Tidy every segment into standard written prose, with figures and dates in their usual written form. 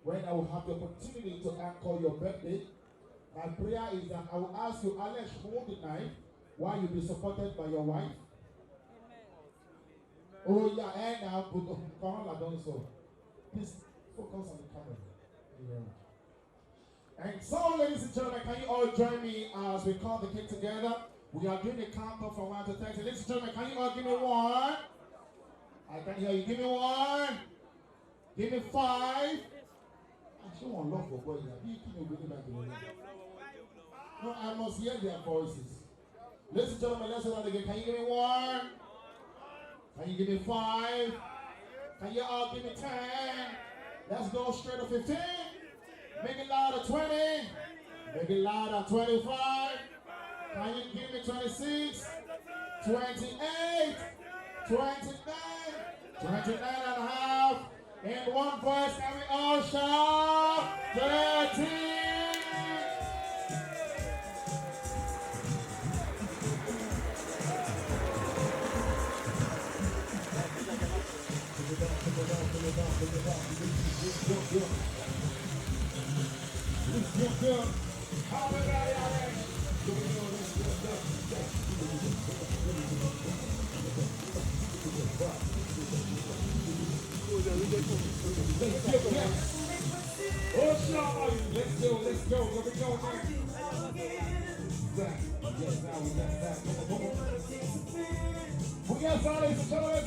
when I will have the opportunity to anchor your birthday. My prayer is that I will ask you, Alesh, hold the knife while you be supported by your wife. Oh yeah, and now put on I don't so. Please focus on the camera. Yeah. And so, ladies and gentlemen, can you all join me as we call the cake together? We are doing the countdown from 1 to 10. Ladies and gentlemen, can you all give me 1? I can hear you. Give me 1. Give me 5. I show one love for boys. No, I must hear their voices. Ladies and gentlemen, let's do that again. Can you give me 1? Can you give me 5? Can you all give me 10? Let's go straight to 15. Make it louder, 20. Make it louder, 25. Can you give me 26? 28. 29. 29 and a half. In one voice, can we all shout? 30. Let's go. Let me go now. Yes, now we got that. We got ladies and gentlemen.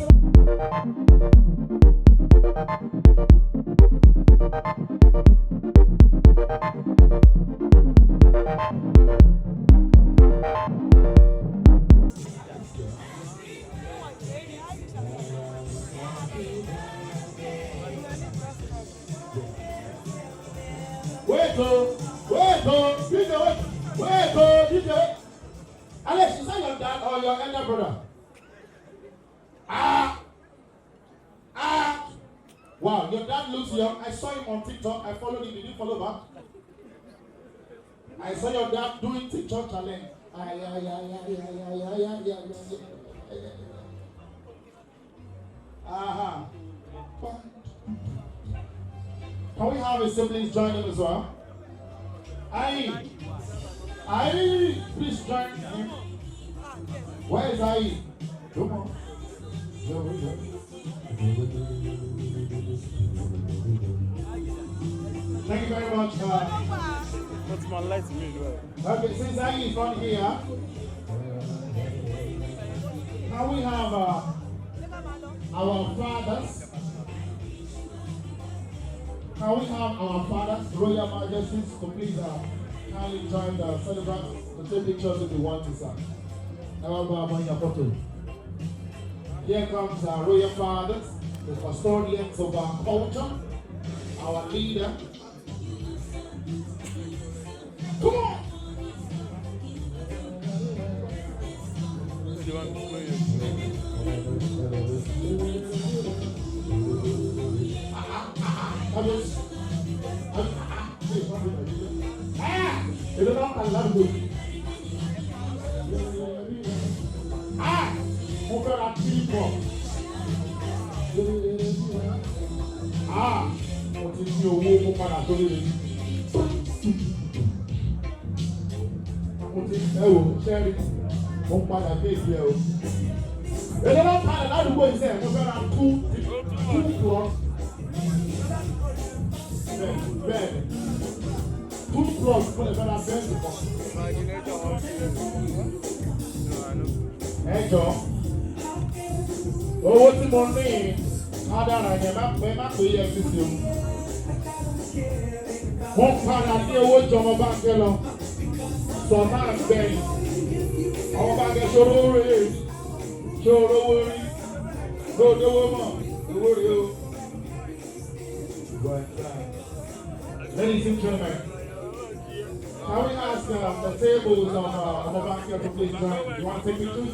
Wait, Alesh, is that your dad or your elder brother? Wow, your dad looks young. I saw him on TikTok. I followed him. Did you follow back? I saw your dad doing TikTok challenge. Can we have his siblings join him as well? Please join him. Where is Ai? Come on. Thank you very much. What's my light mean? Okay, since Ai is not here, can we have our fathers? Can we have our fathers, Royal Majesties, to please kindly join the celebrants to take pictures if you want to, sir. Here comes our royal fathers, the custodians of our culture, our leader. Come on! Itu dong kan lagu. Bukan hati kok. Posisi owó kó padà sórí rẹ̀. Ẹ wò sẹ́rí, mo padà dé ìdí ẹ o. Èdè náà padà ládùúgbò iṣẹ́ mo fẹ́ ra two plus. Bẹ́ẹ̀ni. 2 plus fún ẹ̀fẹ́ la bẹ́ẹ̀ ti kọ́. Ẹ jọ owó tí mo ní adára yẹn má pé EFCC o. Mo padà ní owó jọmọ báńkẹ́ lọ. Sọ máa gbẹ̀yìn. Àwọn báńkẹ́ ṣòro rè é. Ṣòro owó rí. Lóòdówó mọ̀. Owó rí o. Ladies and gentlemen. Can we ask the tables on the back here to please join? You want to take pictures?